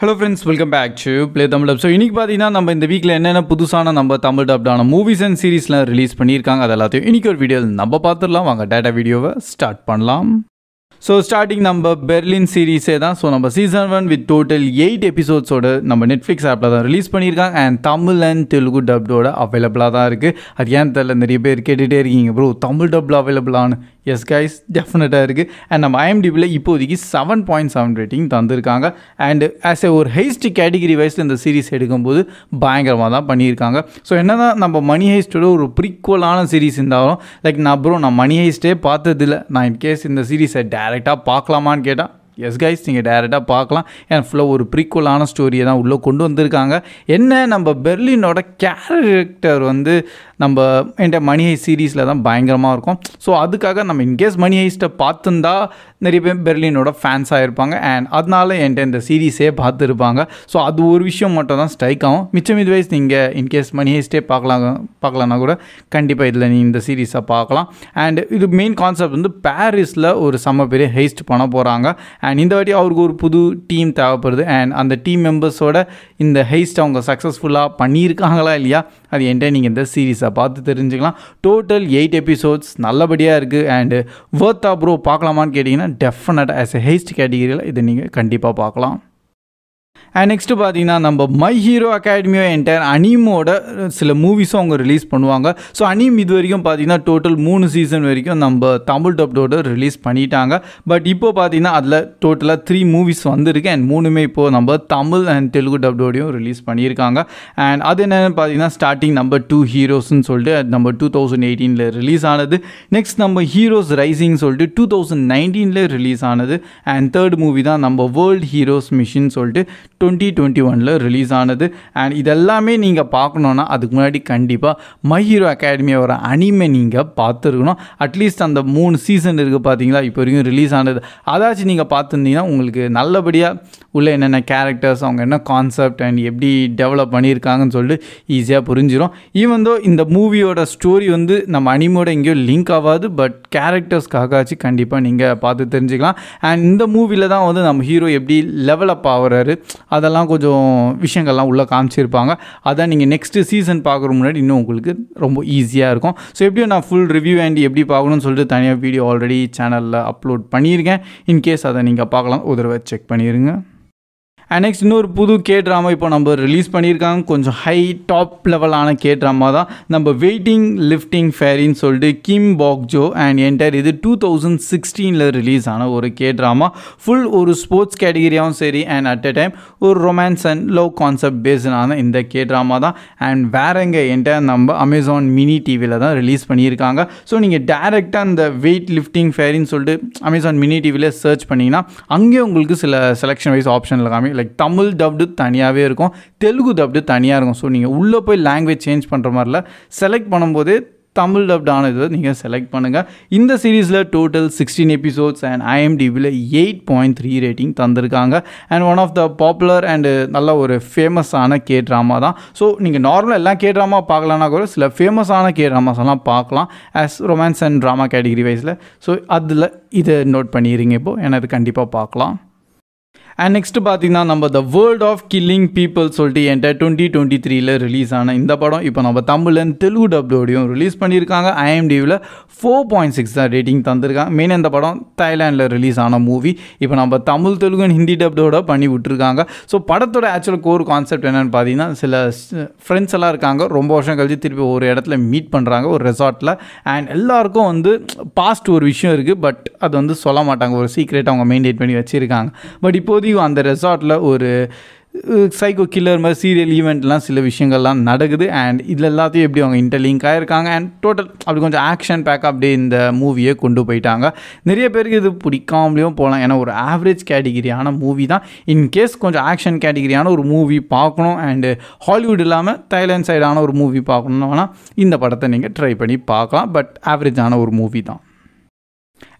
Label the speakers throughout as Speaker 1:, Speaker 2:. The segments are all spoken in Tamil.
Speaker 1: Hello friends, welcome back to Play Tamil Dub. So இன்னைக்கு பாத்தீங்கன்னா நம்ம இந்த வீக்ல என்னென்ன புதுசான நம்ம தமிழ் டப்டான மூவிஸ் அண்ட் சீரிஸ்லாம் ரிலீஸ் பண்ணியிருக்காங்க அது எல்லாத்தையும் இன்னைக்கு ஒரு வீடியோவில் நம்ம பார்த்துடலாம். வாங்க டேட்டா வீடியோவை ஸ்டார்ட் பண்ணலாம். ஸோ ஸ்டார்டிங் நம்ம பெர்லின் சீரீஸே தான். ஸோ நம்ம சீசன் 1 வித் டோட்டல் 8 எபிசோட்ஸோட நம்ம நெட்ஃப்ளிக்ஸ் ஆப்பில் தான் ரிலீஸ் பண்ணியிருக்காங்க. அண்ட் தமிழ் அண்ட் தெலுங்கு டப்டோட அவைலபிளாக தான் இருக்குது. அது ஏன் தெரியல, நிறைய பேர் கேட்டுகிட்டே இருக்கீங்க ப்ரோ தமிழ் டப்பில் அவைலபிளானு. எஸ் கைஸ், டெஃபினட்டாக இருக்குது. அண்ட் நம்ம IMDbல இப்போதைக்கு 7.7 ரேட்டிங் தந்திருக்காங்க. அண்ட் ஆஸ் ஒரு ஹெய்ஸ்ட் கேட்டகிரி வைஸில் இந்த சீரிஸ் எடுக்கும்போது பயங்கரமாக தான் பண்ணியிருக்காங்க. ஸோ என்ன தான் நம்ம மணி ஹெய்ஸ்டோட ஒரு ப்ரீக்வலான சீரிஸ் இருந்தாலும் லைக் நான் மணி ஹெய்ஸ்டே பார்த்ததில்ல. நான் இன்கேஸ் இந்த சீரிஸை டேரெக்டாக பார்க்கலாமான்னு கேட்டால் எஸ் கைஸ், நீங்கள் டேரெக்டாக பார்க்கலாம். ஏன்னா ஃபுல்லாக ஒரு ப்ரீக்வலான ஸ்டோரியை தான் உள்ளே கொண்டு வந்திருக்காங்க. என்ன நம்ம பெர்லினோட கேரக்டர் நம்ம என்கிட்ட மணி ஹெய்ஸ்ட் சீரீஸில் தான் பயங்கரமாக இருக்கும். ஸோ அதுக்காக நம்ம இன்கேஸ் மணி ஹெய்ஸ்ட்டை பார்த்துருந்தா நிறைய பேர் பெர்லினோட ஃபேன்ஸாக இருப்பாங்க. அண்ட் அதனால என்கிட்ட இந்த சீரீஸே பார்த்துருப்பாங்க. ஸோ அது ஒரு விஷயம் மட்டும் தான் ஸ்ட்ரைக் ஆகும். மிச்சம் இது வைஸ் நீங்கள் இன்கேஸ் மணி ஹெய்ஸ்ட்டே பார்க்கலான்னா கூட கண்டிப்பாக இதில் நீங்கள் இந்த சீரீஸை பார்க்கலாம். அண்ட் இது மெயின் கான்செப்ட் பாரிஸில் ஒரு செம்ம பெரிய ஹெய்ஸ்ட் பண்ண போகிறாங்க. அண்ட் இந்த வாட்டி அவருக்கு ஒரு புது டீம் தேவைப்படுது. அண்ட் அந்த டீம் மெம்பர்ஸோட இந்த ஹெய்ஸ்ட் அவங்க சக்ஸஸ்ஃபுல்லாக பண்ணியிருக்காங்களா இல்லையா, அது என்கிட்ட நீங்கள் இந்த சீரீஸை பார்த்து தெரிஞ்சுக்கலாம். டோட்டல் 8 எபிசோட்ஸ் நல்லபடியாக இருக்குது. அண்டு வர்த்தா ப்ரோ பார்க்கலாமான்னு கேட்டிங்கன்னா டெஃபினட்டாக ஆஸ் எ ஹெய்ஸ்ட் கேட்டகிரியில் இதை நீங்கள் கண்டிப்பாக பார்க்கலாம். அண்ட் நெக்ஸ்ட்டு பார்த்தீங்கன்னா நம்ம மை ஹீரோ அகாடமியோ என்டையர் அனிமோட சில மூவிஸும் அவங்க ரிலீஸ் பண்ணுவாங்க. ஸோ அனிம் இது வரைக்கும் பார்த்தீங்கன்னா டோட்டல் 3 சீசன் வரைக்கும் நம்ம தமிழ் டப்டோட ரிலீஸ் பண்ணிட்டாங்க. பட் இப்போது பார்த்தீங்கன்னா அதில் டோட்டலாக 3 மூவிஸ் வந்திருக்கு. அண்ட் 3மே இப்போது நம்ம தமிழ் அண்ட் தெலுங்கு டப்டோடையும் ரிலீஸ் பண்ணியிருக்காங்க. அண்ட் அது என்னென்னு பார்த்தீங்கன்னா ஸ்டார்டிங் நம்ம 2 ஹீரோஸ்ன்னு சொல்லிட்டு நம்ம 2018 ரிலீஸ் ஆனது. நெக்ஸ்ட் நம்ம ஹீரோஸ் ரைசிங் சொல்லிட்டு 2019 ரிலீஸ் ஆனது. அண்ட் தேர்ட் மூவி தான் நம்ம வேர்ல்ட் ஹீரோஸ் மிஷின் சொல்லிட்டு 2021 ரிலீஸ் ஆனது. அண்ட் இதெல்லாமே நீங்கள் பார்க்கணுன்னா அதுக்கு முன்னாடி கண்டிப்பாக மை ஹீரோ அகாடமியோட அனிமே நீங்கள் பார்த்துருக்கணும். அட்லீஸ்ட் அந்த 3 சீசன் இருக்குது பார்த்தீங்களா இப்போ வரைக்கும் ரிலீஸ் ஆனது, அதாச்சும் நீங்கள் பார்த்துருந்தீங்கன்னா உங்களுக்கு நல்லபடியாக உள்ள என்னென்ன கேரக்டர்ஸ், அவங்க என்ன கான்செப்ட் அண்ட் எப்படி டெவலப் பண்ணியிருக்காங்கன்னு சொல்லிட்டு ஈஸியாக புரிஞ்சிடும். ஈவன் தோ இந்த மூவியோட ஸ்டோரி நம்ம அனிமோட எங்கேயோ லிங்க் ஆகாது, பட் கேரக்டர்ஸ்க்காகச்சு கண்டிப்பாக நீங்கள் பார்த்து தெரிஞ்சுக்கலாம். அண்ட் இந்த மூவியில் தான் நம்ம ஹீரோ எப்படி லெவலப் ஆகுறாரு அதெல்லாம் கொஞ்சம் விஷயங்கள்லாம் உள்ளே காமிச்சிருப்பாங்க. அதான் நீங்கள் நெக்ஸ்ட்டு சீசன் பார்க்குற முன்னாடி இன்னும் உங்களுக்கு ரொம்ப ஈஸியாக இருக்கும். ஸோ எப்படியும் நான் ஃபுல் ரிவ்யூ அண்ட் எப்படி பார்க்கணும்னு சொல்லிட்டு தனியாக வீடியோ ஆல்ரெடி சேனலில் அப்லோட் பண்ணியிருக்கேன். இன்கேஸ் அதை நீங்கள் பார்க்கலாம், ஒரு தடவை செக் பண்ணிடுங்க. அண்ட் நெக்ஸ்ட் இன்னொரு புது ட்ராமா இப்போ நம்ம ரிலீஸ் பண்ணியிருக்காங்க. கொஞ்சம் ஹை டாப் லெவலான ட்ராமா தான் நம்ம வெயிட்டிங் லிஃப்டிங் ஃபேரின்னு சொல்லிட்டு கிம் பாக்ஜோ அண்ட் என்டையர் இது 2016 ரிலீஸ் ஆன ஒரு ட்ராமா. ஃபுல் ஒரு ஸ்போர்ட்ஸ் கேட்டகிரியாகவும் சரி அண்ட் அட் எ டைம் ஒரு ரொமான்ஸ் அண்ட் லவ் கான்செப்ட் பேஸ்டான இந்த ட்ராமா தான். அண்ட் வேற எங்கே என்டையர் நம்ம அமேசான் மினி டிவியில் தான் ரிலீஸ் பண்ணியிருக்காங்க. ஸோ நீங்கள் டேரெக்டாக அந்த வெயிட் லிஃப்டிங் ஃபேரின்னு சொல்லிட்டு அமேசான் மினி டிவியில் சர்ச் பண்ணிங்கன்னா அங்கேயே உங்களுக்கு சில செலெக்ஷன் வைஸ் ஆப்ஷனில் காமி லைக் தமிழ் டப்டு தனியாகவே இருக்கும், தெலுங்கு டப்டு தனியாக இருக்கும். ஸோ நீங்கள் உள்ளே போய் லாங்குவேஜ் சேஞ்ச் பண்ணுற மாதிரில செலக்ட் பண்ணும்போதே தமிழ் டப்டான இது நீங்கள் செலக்ட் பண்ணுங்கள். இந்த சீரீஸில் டோட்டல் 16 எபிசோட்ஸ் அண்ட் IMDbல 8.3 ரேட்டிங் தந்திருக்காங்க. And one of the popular and நல்ல ஒரு ஃபேமஸான ட்ராமா தான். ஸோ நீங்கள் நார்மலாக எல்லா ட்ராமா பார்க்கலான்னா கூட சில ஃபேமஸான ட்ராமாஸ் எல்லாம் பார்க்கலாம் as romance and drama category வைஸில். ஸோ அதில் இதை நோட் பண்ணிடுறீங்க இப்போது, ஏன்னா அது கண்டிப்பாக பார்க்கலாம். அண்ட் நெக்ஸ்ட்டு பார்த்தீங்கன்னா நம்ம the world of killing people சொல்லிட்டு என்கிட்ட 2023 ரிலீஸ் ஆன இந்த படம் இப்போ நம்ம தமிழ் அண்ட் தெலுங்கு டப்டோடையும் ரிலீஸ் பண்ணியிருக்காங்க. IMDbல 4.6 தான் ரேட்டிங் தந்திருக்காங்க. மெயின் இந்த படம் தாய்லாண்டில் ரிலீஸ் ஆன மூவி இப்போ நம்ம தமிழ் தெலுங்கு அண்ட் ஹிந்தி டப்டோட பண்ணி விட்டுருக்காங்க. ஸோ படத்தோட ஆக்சுவல் கோர் கான்செப்ட் என்னென்னு பார்த்தீங்கன்னா சில ஃப்ரெண்ட்ஸ் எல்லாம் இருக்காங்க, ரொம்ப வருஷம் கழிச்சு திருப்பி ஒரு இடத்துல மீட் பண்ணுறாங்க ஒரு ரெசார்ட்டில். அண்ட் எல்லாருக்கும் பாஸ்ட் ஒரு விஷயம் இருக்குது, பட் அது சொல்ல மாட்டாங்க, ஒரு சீக்ரெட் அவங்க மெயின்டைன் பண்ணி வச்சுருக்காங்க. பட் இப்போதைக்கு அந்த ரெசார்ட்டில் ஒரு சைக்கோ கில்லர் மாதிரி சீரியல் ஈவெண்ட்லாம் சில விஷயங்கள்லாம் நடக்குது. அண்ட் இதில் எல்லாத்தையும் எப்படி அவங்க இன்டர்லிங்க் ஆகிருக்காங்க. அண்ட் டோட்டல் அப்படி கொஞ்சம் ஆக்ஷன் பேக் அப்படியே இந்த மூவியை கொண்டு போயிட்டாங்க. நிறைய பேருக்கு இது பிடிக்காமலேயும் போகலாம், ஏன்னா ஒரு ஆவரேஜ் கேட்டகிரியான மூவி தான். இன்கேஸ் கொஞ்சம் ஆக்ஷன் கேட்டகிரியான ஒரு மூவி பார்க்கணும் அண்டு ஹாலிவுட் இல்லாமல் தாய்லாந்து சைடான ஒரு மூவி பார்க்கணுன்னா இந்த படத்தை நீங்கள் ட்ரை பண்ணி பார்க்கலாம். பட் ஆவரேஜான ஒரு மூவி தான்.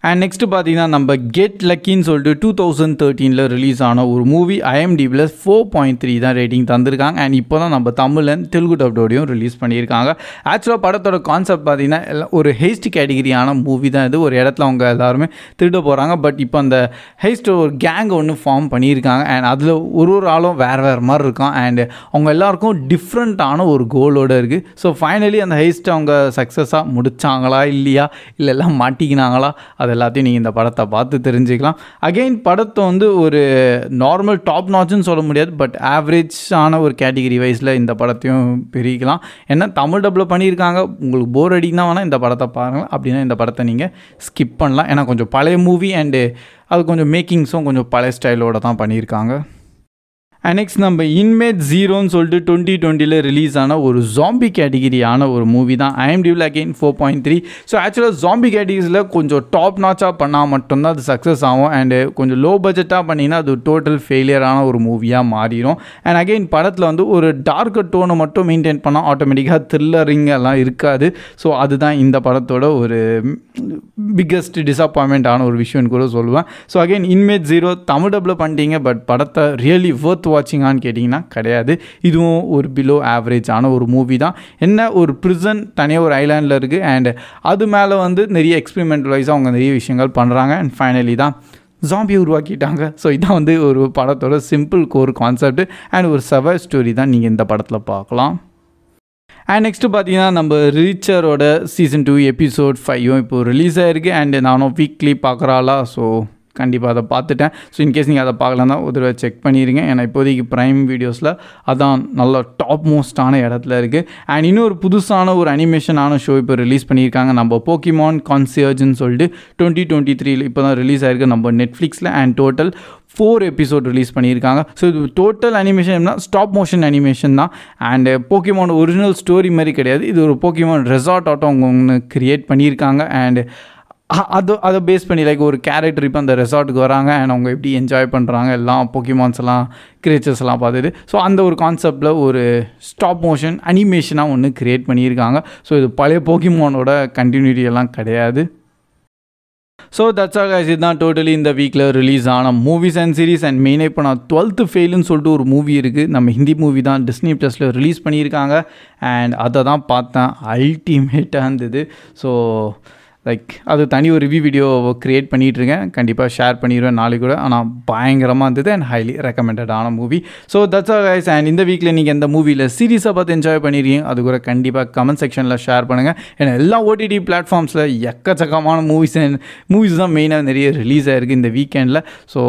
Speaker 1: அண்ட் நெக்ஸ்ட் பார்த்தீங்கன்னா நம்ம கெட் லக்கின்னு சொல்லிட்டு 2013 ரிலீஸ் ஆன ஒரு மூவி IMDbல 4.3 தான் ரேட்டிங் தந்திருக்காங்க. அண்ட் இப்போ தான் நம்ம தமிழ் அண்ட் தெலுங்கு டப்டோடையும் ரிலீஸ் பண்ணியிருக்காங்க. ஆக்சுவலாக படத்தோட கான்செப்ட் பார்த்தீங்கன்னா ஒரு ஹெய்ஸ்ட் கேட்டகிரியான மூவி தான் இது. ஒரு இடத்துல அவங்க எல்லாருமே திருட போகிறாங்க. பட் இப்போ அந்த ஹெய்ஸ்ட் ஒரு கேங் ஒன்று ஃபார்ம் பண்ணியிருக்காங்க. அண்ட் அதில் ஒரு ஆளும் வேறு மாதிரி இருக்கான். அண்ட் அவங்க எல்லாருக்கும் டிஃப்ரெண்ட்டான ஒரு கோலோடு இருக்குது. ஸோ ஃபைனலி அந்த ஹெய்ஸ்ட் அவங்க சக்ஸஸாக முடித்தாங்களா இல்லையா, இல்லை எல்லாம் மாட்டிக்கினாங்களா, அது எல்லாத்தையும் நீங்கள் இந்த படத்தை பார்த்து தெரிஞ்சுக்கலாம். அகெயின் படத்தை வந்து ஒரு நார்மல் டாப் நாட்ச்னு சொல்ல முடியாது, பட் ஆவரேஜான ஒரு கேட்டகிரி வைஸில் இந்த படத்தையும் பிரிக்கலாம். ஏன்னா தமிழ் டப்பில் பண்ணியிருக்காங்க. உங்களுக்கு போர் அடிக்குன்னா வேணால் இந்த படத்தை பாருங்கள், அப்படின்னா இந்த படத்தை நீங்கள் ஸ்கிப் பண்ணலாம். ஏன்னா கொஞ்சம் பழைய மூவி அண்டு அது கொஞ்சம் மேக்கிங்ஸும் கொஞ்சம் பழைய ஸ்டைலோடு தான் பண்ணியிருக்காங்க. அண்ட் நெக்ஸ்ட் நம்ம இன்மேட் ஜீரோன்னு சொல்லிட்டு 2020 ரிலீஸ் ஆன ஒரு ஜாம்பி கேட்டகிரியான ஒரு மூவி தான். IMDbல அகெயின் 4.3. ஸோ ஆக்சுவலாக ஜாம்பி கேட்டகிரிஸில் கொஞ்சம் டாப் நாச்சாக பண்ணால் மட்டும்தான் அது சக்ஸஸ் ஆகும். அண்டு கொஞ்சம் லோ பட்ஜெட்டாக பண்ணிங்கன்னா அது டோட்டல் ஃபெயிலியரான ஒரு மூவியாக மாறிடும். அண்ட் அகெயின் படத்தில் வந்து ஒரு டார்க்கர் டோனை மட்டும் மெயின்டைன் பண்ணால் ஆட்டோமேட்டிக்காக த்ரில்லரிங் எல்லாம் இருக்காது. ஸோ அதுதான் இந்த படத்தோட ஒரு பிக்கஸ்ட் டிசப்பாயின்மெண்ட் ஆன ஒரு விஷயம்னு கூட சொல்லுவேன். So again inmate zero Tamil டப்பில் பண்ணிட்டீங்க, பட் படத்தை ரியலி ஒர்த் வாட்சிங்கான்னு கேட்டிங்கன்னா கிடையாது. இதுவும் ஒரு பிலோ ஆவரேஜான ஒரு மூவி தான். என்ன ஒரு ப்ரிசன் தனியாக ஒரு ஐலாண்டில் இருக்குது. அண்ட் அது மேலே வந்து நிறைய எக்ஸ்பெரிமெண்டல் வைஸாக அவங்க நிறைய விஷயங்கள் பண்ணுறாங்க. அண்ட் ஃபைனலி தான் ஜாம்பியை உருவாக்கிட்டாங்க. ஸோ இதான் வந்து ஒரு படத்தோட சிம்பிள் கோர் கான்செப்ட் அண்ட் ஒரு சர்வைவ் ஸ்டோரி தான் நீங்கள் இந்த படத்தில் பார்க்கலாம். அண்ட் நெக்ஸ்ட்டு பார்த்தீங்கன்னா நம்ம ரீச்சரோட சீசன் 2 எபிசோட் 5 இப்போ ரிலீஸ் ஆகிருக்கு. அண்ட் நானும் வீக்லி பார்க்குறாளா, ஸோ கண்டிப்பாக அதை பார்த்துட்டேன். ஸோ இன்கேஸ் நீங்கள் அதை பார்க்கலன்னா ஒரு தடவை செக் பண்ணிடுங்க. ஏன்னா இப்போதைக்கு ப்ரைம் வீடியோஸில் அதான் நல்ல டாப் மோஸ்டான இடத்துல இருக்குது. அண்ட் இன்னொரு புதுசான ஒரு அனிமேஷனான ஷோ இப்போ ரிலீஸ் பண்ணியிருக்காங்க. நம்ம போக்கிமான் கான்சியர்ஜ்னு சொல்லிட்டு 2023 இப்போ தான் ரிலீஸ் ஆகிருக்கு நம்ம நெட்ஃப்ளிக்ஸில். அண்ட் டோட்டல் 4 எபிசோட் ரிலீஸ் பண்ணியிருக்காங்க. ஸோ இது டோட்டல் அனிமேஷன்னா ஸ்டாப் மோஷன் அனிமேஷன் தான். அண்டு போக்கிமான் ஒரிஜினல் ஸ்டோரி மாதிரி கிடையாது. இது ஒரு போக்கிமான் ரெசார்ட் ஆட்டம் அவங்க ஒன்று க்ரியேட் பண்ணியிருக்காங்க. அண்டு அதை பேஸ் பண்ணி லைக் ஒரு கேரக்டர் இப்போ அந்த ரெசார்ட்டுக்கு வராங்க. அண்ட் அவங்க எப்படி என்ஜாய் பண்ணுறாங்க எல்லாம் போக்கிமான்ஸ் எல்லாம் கிரியேச்சர்ஸ் எல்லாம் பார்த்துட்டு. ஸோ அந்த ஒரு கான்செப்டில் ஒரு ஸ்டாப் மோஷன் அனிமேஷனாக ஒன்று க்ரியேட் பண்ணியிருக்காங்க. ஸோ இது பழைய போக்கிமானோட கண்டினியூட்டி எல்லாம் கிடையாது. So that's all guys. இதுதான் டோட்டலி இந்த வீக்கில் ரிலீஸ் ஆன மூவிஸ் அண்ட் சீரிஸ். அண்ட் மெயினாக இப்போ நான் 12th ஃபெயிலுன்னு சொல்லிட்டு ஒரு மூவி இருக்குது. நம்ம ஹிந்தி மூவி தான், டிஸ்னி ப்ளஸில் ரிலீஸ் பண்ணியிருக்காங்க. அண்ட் அதை தான் பார்த்தேன், அல்டிமேட்டாக இருந்தது. ஸோ லைக் அது தனி ஒரு ரிவ்யூ வீடியோ க்ரியேட் பண்ணிகிட்ருக்கேன், கண்டிப்பாக ஷேர் பண்ணிடுவேன் நாளைக்கு கூட. ஆனால் பயங்கரமாக இருந்தது அண்ட் ஹைலி ரெக்கமெண்டடான movie. So that's all guys. And இந்த வீக்கில் நீங்கள் எந்த மூவியில் சீரீஸை பார்த்து என்ஜாய் பண்ணிடுறீங்க அது கூட கண்டிப்பாக கமெண்ட் செக்ஷனில் ஷேர் பண்ணுங்கள். ஏன்னா எல்லா OTT பிளாட்ஃபார்ம்ஸில் எக்கச்சக்கமான மூவிஸ் தான் மெயினாக நிறைய ரிலீஸ் ஆகிருக்கு இந்த வீக்கெண்டில். ஸோ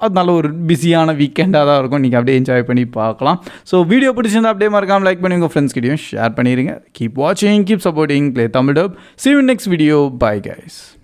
Speaker 1: அதனால ஒரு பிஸியான வீக்கெண்டாக தான் இருக்கும், நீங்கள் அப்படியே என்ஜாய் பண்ணி பார்க்கலாம். ஸோ வீடியோ பிடிச்சிருந்தா அப்படியே மறக்காமல் லைக் பண்ணி உங்கள் ஃப்ரெண்ட்ஸ் கிட்டையும் ஷேர் பண்ணிடுங்க. கீப் வாட்சிங், keep supporting Play Tamil Dub. See you in next video. Bye guys.